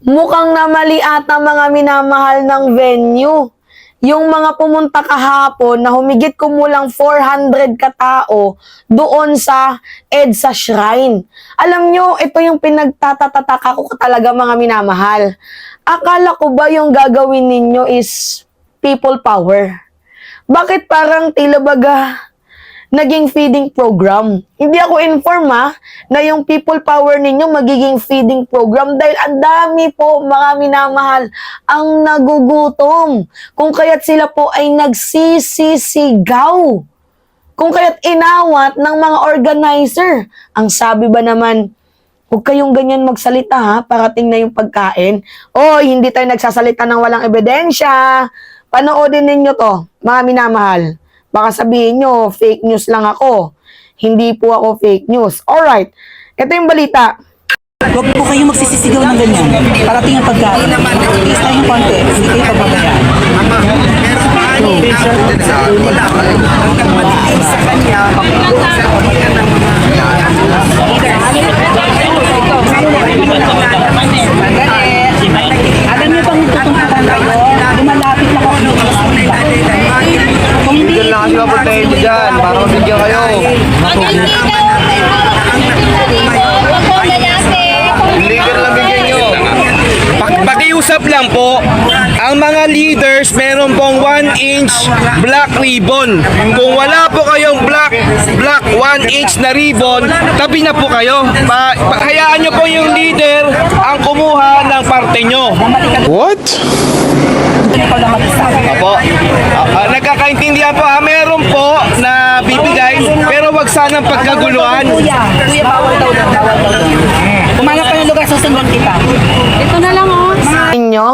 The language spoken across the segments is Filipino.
Mukhang namali ata mga minamahal ng venue. Yung mga pumunta kahapon na humigit kumulang 400 katao doon sa EDSA Shrine. Alam nyo, ito yung pinagtatatataka ko talaga mga minamahal. Akala ko ba yung gagawin ninyo is people power? Bakit parang tila baga naging feeding program? Hindi ako na yung people power ninyo magiging feeding program dahil ang dami po mga minamahal ang nagugutom. Kung kaya't sila po ay nagsisisigaw. Kung kaya't inawat ng mga organizer. Ang sabi ba naman, huwag kayong ganyan magsalita ha, parating na yung pagkain. Oy, hindi tayo nagsasalita ng walang ebidensya. Panoodin ninyo to, mga minamahal. Baka sabihin nyo, fake news lang ako. Hindi po ako fake news. Alright, ito yung balita. Huwag po kayong magsisisigaw ng ganyan. Parating ang pagkain. Please tayo ng konti. Hindi kayo pababayaan. Sa kanya, Alam niyo bang tutuntukan kayo? Lumalapit lang ako dito sa kanila. Kung hindi, bigyan lang kasi mapuntahin nyo dyan para mabigyan kayo. Hindi ka lang bigyan nyo. Pakiusap lang po, ang mga leaders meron pong 1-inch black ribbon. Kung wala po kayong black 1-inch na ribbon, tabi na po kayo. Hayaan nyo po yung leader ang kumuha ng parte nyo. What? ikaw lang mag-isa. Apo, nagkakaintindihan po ha, meron po na bibigay, pero wag sanang pagkaguluhan. Kuya, bawal daw. Kumanap ka ng lugar, susundan kita. Ito na lang oh. Ninyo?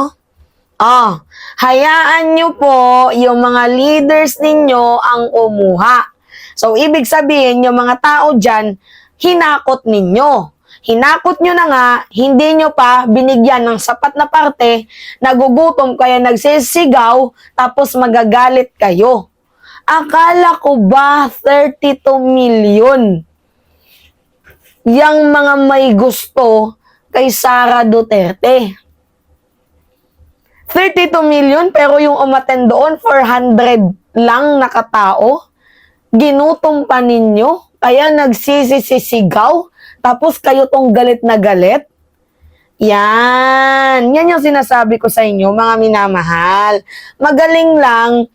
Hayaan nyo po yung mga leaders ninyo ang umuha. So, ibig sabihin, yung mga tao dyan, hinakot ninyo. Hinakot nyo na nga, hindi nyo pa binigyan ng sapat na parte, nagugutom kaya nagsisigaw, tapos magagalit kayo. Akala ko ba 32 million? Yang mga may gusto kay Sara Duterte. 32 million pero yung umattend doon, 400 lang nakatao. Ginutom pa ninyo, kaya nagsisisigaw. Tapos kayo tong galit na galit. Yan yung sinasabi ko sa inyo, mga minamahal. Magaling lang,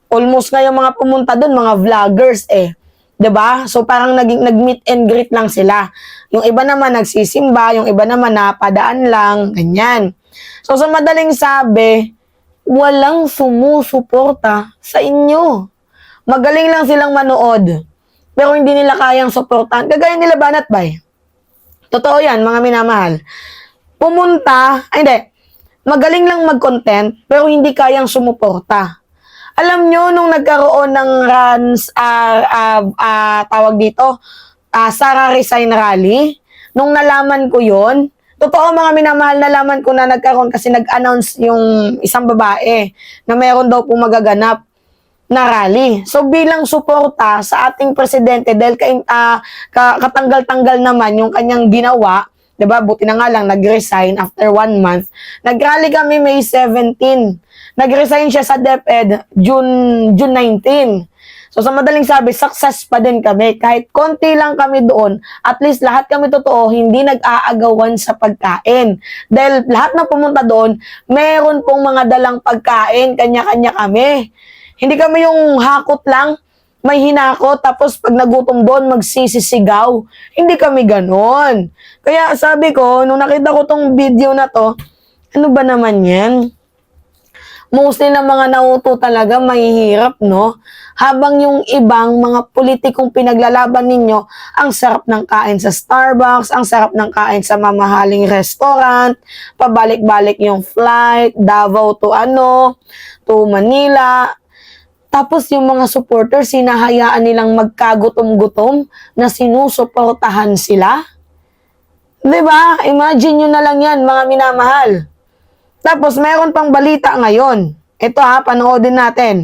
almost nga yung mga pumunta doon, mga vloggers eh. 'Di ba? So parang nag-meet and greet lang sila. Yung iba naman nagsisimba, yung iba naman napadaan lang, ganyan. So sa madaling sabi, walang sumusuporta sa inyo. Magaling lang silang manood, pero hindi nila kayang suportahan. Kagaya nila Banat Bay. Totoo yan, mga minamahal. Magaling lang mag-content, pero hindi kayang sumuporta. Alam nyo, nung nagkaroon ng runs, tawag dito, Sara Resign Rally, nung nalaman ko yon, totoo mga minamahal, nalaman ko na nagkaroon kasi nag-announce yung isang babae na meron daw pong magaganap na rally. So bilang suporta sa ating presidente dahil katanggal-tanggal naman yung kanyang ginawa, 'di ba? Buti na nga lang nag-resign after 1 month. Nag-rally kami May 17. Nag-resign siya sa DepEd June 19. So sa madaling sabi, success pa din kami. Kahit konti lang kami doon, at least lahat kami totoo, hindi nag-aagawan sa pagkain. Dahil lahat na pumunta doon, meron pong mga dalang pagkain, kanya-kanya kami. Hindi kami yung hakot lang, may hinakot, tapos pag nagutom doon, magsisisigaw. Hindi kami ganon. Kaya sabi ko, nung nakita ko tong video na to, ano ba naman yan? Mostly na mga nauto talaga, mahihirap, no? Habang yung ibang mga politikong pinaglalaban ninyo, ang sarap ng kain sa Starbucks, ang sarap ng kain sa mamahaling restaurant, pabalik-balik yung flight, Davao to Manila. Tapos yung mga supporters, sinahayaan nilang magkagutom-gutom na sinusuportahan sila. 'Di ba? Imagine nyo na lang yan, mga minamahal. Tapos mayroon pang balita ngayon. Ito panoodin natin.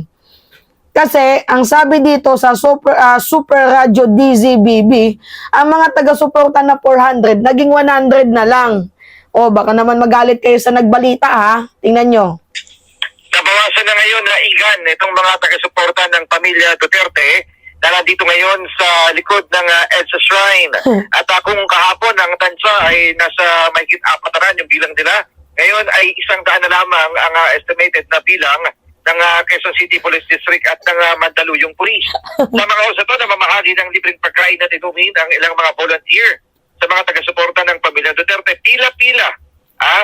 Kasi ang sabi dito sa Super Radio DZBB, ang mga taga-suporta na 400, naging 100 na lang. O, baka naman magalit kayo sa nagbalita, ha? Tingnan nyo. Nabawasan na ngayon na igan itong mga taga-suporta ng pamilya Duterte na nandito ngayon sa likod ng EDSA Shrine. At kung kahapon ang tansya ay nasa mahigit 400 yung bilang nila, ngayon ay 100 na lamang ang estimated na bilang ng Quezon City Police District at ng Mandaluyong Police. Sa mga usa to na mamahagi ng libreng pagkain at inumin ang ilang mga volunteer sa mga taga-suporta ng pamilya Duterte. Pila-pila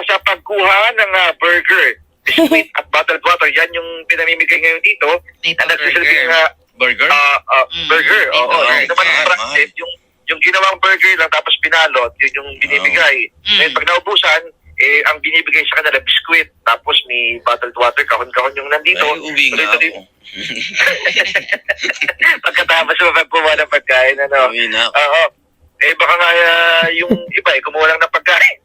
sa pagkuha ng burger, biscuit at bottled water. Yan yung pinamimigay ngayon dito na nagsisilbing Burger? burger. Oo, Okay. hindi naman ang branded, yung ginawang burger lang tapos pinalot, yun yung binibigay. Ngayon pag naubusan, ang binibigay sa kanila biskuit tapos may bottled water, kahon-kahon yung nandito. Ay, uwi nga Tuloy-tuloy. ako. Pagkatapos mo magkuha ng pagkain, ano? Uwi na ako. Oo. Baka nga yung iba, kumuha lang ng pagkain.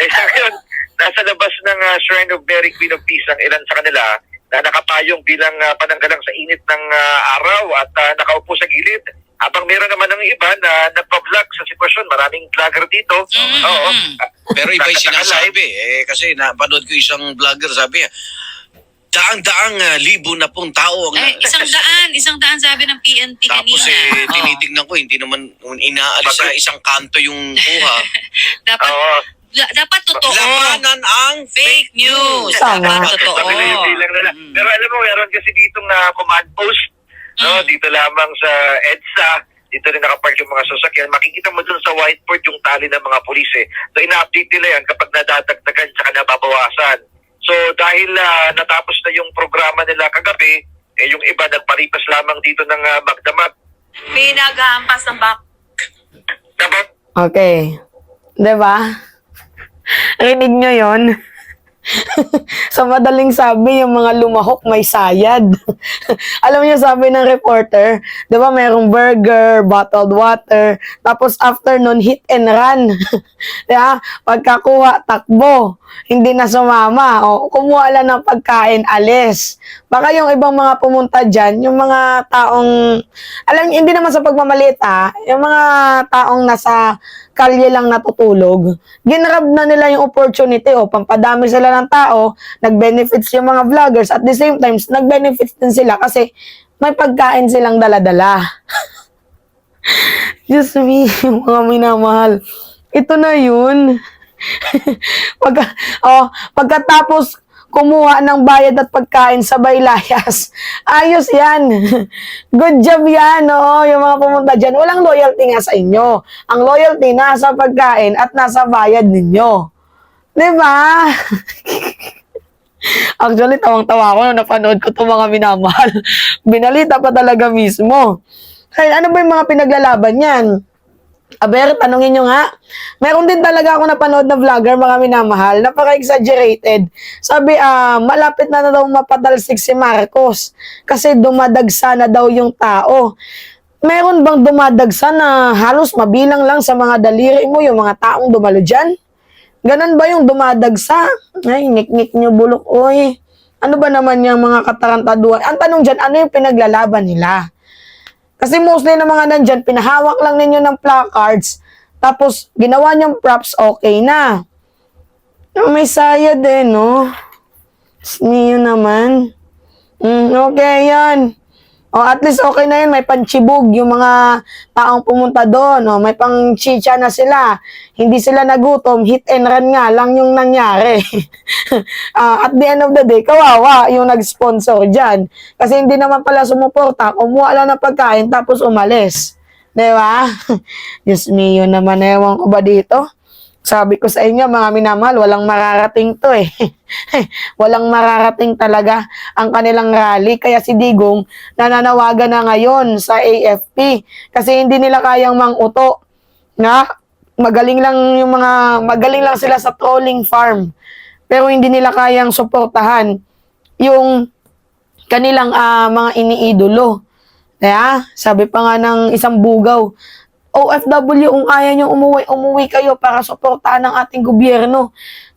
Sa ngayon, nasa labas ng Shrine of Mary, Queen of Peace, ang ilan sa kanila na nakapayong bilang pananggalang sa init ng araw at nakaupo sa gilid. Habang meron naman ng iba na nagpa-vlog sa sitwasyon, maraming vlogger dito. Oo. Pero iba yung sinasabi. Kasi napanood ko isang vlogger, sabi niya, daang-daang libo na pong tao ang Ay, isang daan sabi ng PNP Tapos kanina. Oo. tinitignan ko, hindi naman inaalis sa isang kanto yung kuha. Dapat Oo. dapat totoo. Labanan ang Fake news. Tama. Dapat totoo. Sabi nila yung bilang nila. Pero alam mo, meron kasi ditong command post. No? Dito lamang sa EDSA. Dito rin nakapark yung mga sasakyan. Makikita mo dun sa whiteboard yung tali ng mga pulis. So ina-update nila yan kapag nadadagdagan tsaka nababawasan. So dahil natapos na yung programa nila kagabi, yung iba nagparipas lamang dito ng magdamag. Pinaghampas ng back. Dapat Okay. 'Di ba? Rinig nyo yon. Sa madaling sabi, yung mga lumahok may sayad. Alam niyo, sabi ng reporter, 'di ba, mayroong burger, bottled water, tapos after nun, hit and run. Diba? Pagkakuha, takbo. Hindi na sumama. O, kumuha lang ng pagkain, alis. Baka yung ibang mga pumunta dyan, yung mga taong, alam niyo, hindi naman sa pagmamalita, yung mga taong nasa kalye lang natutulog, ginrab na nila yung opportunity o pampadami sila ng tao, nag-benefits yung mga vloggers, at the same time, nag-benefits din sila kasi may pagkain silang dala-dala. Diyos me, yung mga minamahal. Ito na yun. Pagkatapos kumuha ng bayad at pagkain sabay layas. Ayos yan. Good job yan, no? Yung mga pumunta dyan. Walang loyalty nga sa inyo. Ang loyalty nasa pagkain at nasa bayad ninyo. Diba? Actually, tawang-tawa ko nung napanood ko itong mga minamahal. Binalita pa talaga mismo. Kaya ano ba yung mga pinaglalaban yan? Aber, tanungin nyo nga. Meron din talaga ako napanood na vlogger, mga minamahal, napaka-exaggerated. Sabi, malapit na daw mapatalsik si Marcos kasi dumadagsa na daw yung tao. Meron bang dumadagsa na halos mabilang lang sa mga daliri mo yung mga taong dumalo dyan? Ganon ba yung dumadagsa? Ay, ngik-ngik nyo bulok, oy. Ano ba naman yung mga katarantaduan? Ang tanong dyan, ano yung pinaglalaban nila? Kasi mostly ng mga nandyan, pinahawak lang ninyo ng placards, tapos ginawa niyong props, okay na. May saya din, no? Niyo naman. Okay, yan. O, at least okay na yun, may panchibog yung mga taong pumunta doon. O, may pang chicha na sila. Hindi sila nagutom, hit and run nga lang yung nangyari. At the end of the day, kawawa yung nag-sponsor dyan. Kasi hindi naman pala sumuporta, kumuha lang ng pagkain tapos umalis. Diba? Diyos me, yun naman, ewan ko ba dito? Sabi ko sa inyo, mga minamahal, walang mararating to eh. Walang mararating talaga ang kanilang rally. Kaya si Digong nananawagan na ngayon sa AFP. Kasi hindi nila kayang manguto na magaling lang sila sa trolling farm. Pero hindi nila kayang suportahan yung kanilang mga iniidolo. Kaya, sabi pa nga ng isang bugaw, OFW, kung kaya nyo umuwi kayo para suportahan ng ating gobyerno.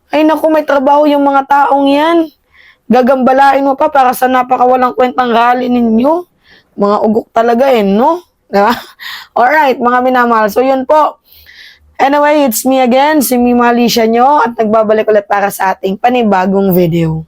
Ay naku, may trabaho yung mga taong yan. Gagambalain mo pa para sa napakawalang kwentang rally ninyo. Mga ugok talaga no? Diba? Alright, mga minamahal. So yun po. Anyway, it's me again, si Mima Alicia nyo, at nagbabalik ulit para sa ating panibagong video.